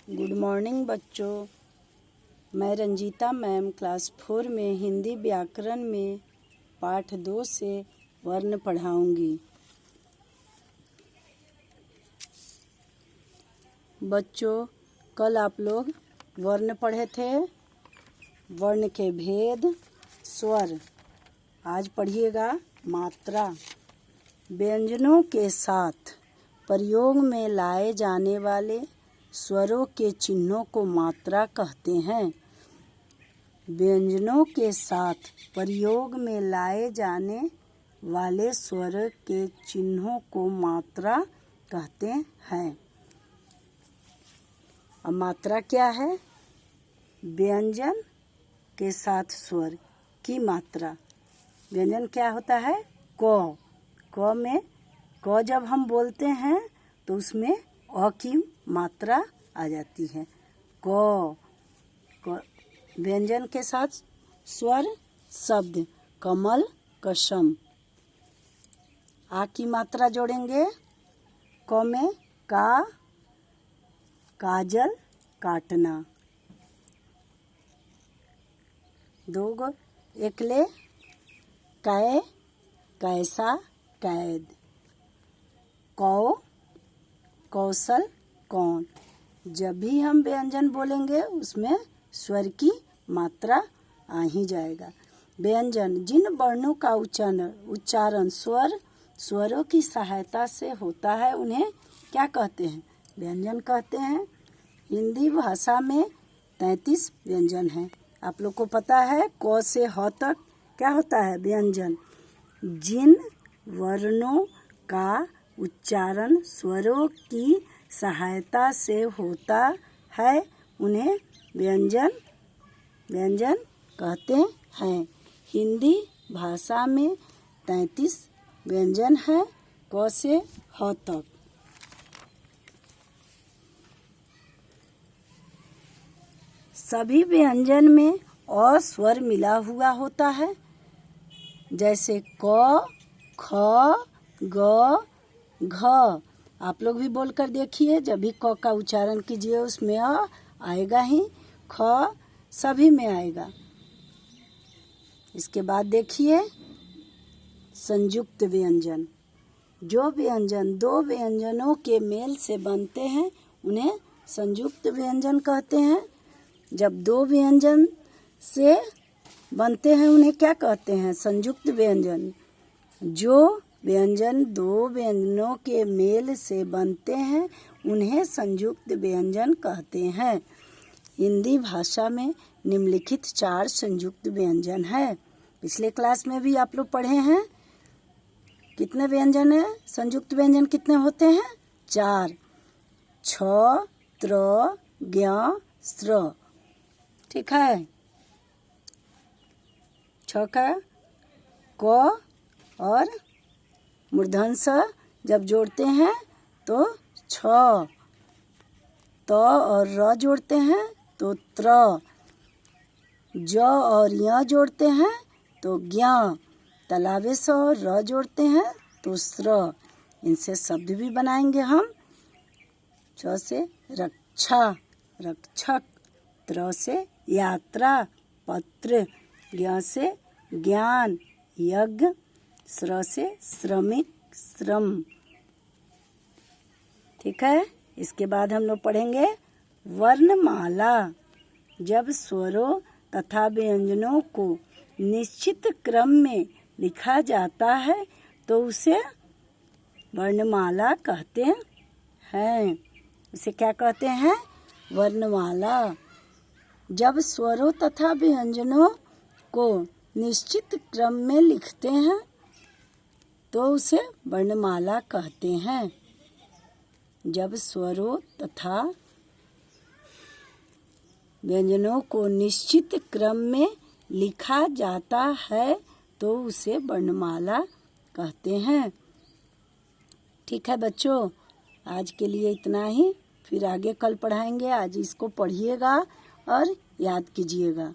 Good morning बच्चों। मैं Ranjita ma'am class 4 में हिंदी व्याकरण में पाठ 2 से वर्ण पढ़ाऊंगी। बच्चों, कल आप लोग वर्ण पढ़े थे, वर्ण के भेद, स्वर। आज पढ़िएगा मात्रा। व्यंजनों के साथ प्रयोग में लाए जाने वाले स्वरों के चिन्हों को मात्रा कहते हैं। व्यंजनों के साथ प्रयोग में लाए जाने वाले स्वर के चिन्हों को मात्रा कहते हैं। अब मात्रा क्या है? व्यंजन के साथ स्वर की मात्रा। व्यंजन क्या होता है? क। क में क जब हम बोलते हैं तो उसमें अ की मात्रा आ जाती है। क। व्यंजन के साथ स्वर शब्द कमल, कसम। आ की मात्रा जोड़ेंगे। क में का, काजल, काटना। दो गो एकले, कै, कैसा, कैद। कौ, कौशल, कौन। जब भी हम व्यंजन बोलेंगे उसमें स्वर की मात्रा आ ही जाएगा। व्यंजन जिन वर्णों का उच्चारण स्वरों की सहायता से होता है उन्हें क्या कहते हैं? व्यंजन कहते हैं। हिंदी भाषा में 33 व्यंजन हैं। आप लोग को पता है क से ह तक क्या होता है? व्यंजन। जिन वर्णों का उच्चारण स्वरों की सहायता से होता है उन्हें व्यंजन कहते हैं। हिंदी भाषा में 33 व्यंजन है क से ह तक। सभी व्यंजन में अ स्वर मिला हुआ होता है, जैसे क, ख, ग, घ। आप लोग भी बोलकर देखिए, जब भी क का उच्चारण कीजिए उसमें अ आएगा ही, ख सभी में आएगा। इसके बाद देखिए संयुक्त व्यंजन। जो व्यंजन दो व्यंजनों के मेल से बनते हैं उन्हें संयुक्त व्यंजन कहते हैं। जब दो व्यंजन से बनते हैं उन्हें क्या कहते हैं? संयुक्त व्यंजन। जो व्यंजन दो व्यंजनों के मेल से बनते हैं उन्हें संयुक्त व्यंजन कहते हैं। हिंदी भाषा में निम्नलिखित 4 संयुक्त व्यंजन हैं। पिछले क्लास में भी आप लोग पढ़े हैं। कितने व्यंजन हैं? संयुक्त व्यंजन कितने होते हैं? 4। छ, त्र, ज्ञ, स्र। ठीक है। छ का क और मूर्धन्य स जब जोड़ते हैं तो छ। त और र जोड़ते हैं तो त्र। ज और य जोड़ते हैं तो ज्ञ। तलावे स और र जोड़ते हैं तो स्र। इनसे शब्द भी बनाएंगे हम। छ से रक्षा, रक्षक। त्र से यात्रा, पत्र। ज्ञ से ज्ञान, यज्ञ। स्र से श्रमिक, श्रम। ठीक है। इसके बाद हम लोग पढ़ेंगे वर्णमाला। जब स्वरों तथा व्यंजनों को निश्चित क्रम में लिखा जाता है तो उसे वर्णमाला कहते हैं। इसे क्या कहते हैं? वर्णमाला। जब स्वरों तथा व्यंजनों को निश्चित क्रम में लिखते हैं तो उसे वर्णमाला कहते हैं। जब स्वरों तथा व्यंजनों को निश्चित क्रम में लिखा जाता है तो उसे वर्णमाला कहते हैं। ठीक है बच्चों, आज के लिए इतना ही। फिर आगे कल पढ़ाएंगे। आज इसको पढ़िएगा और याद कीजिएगा।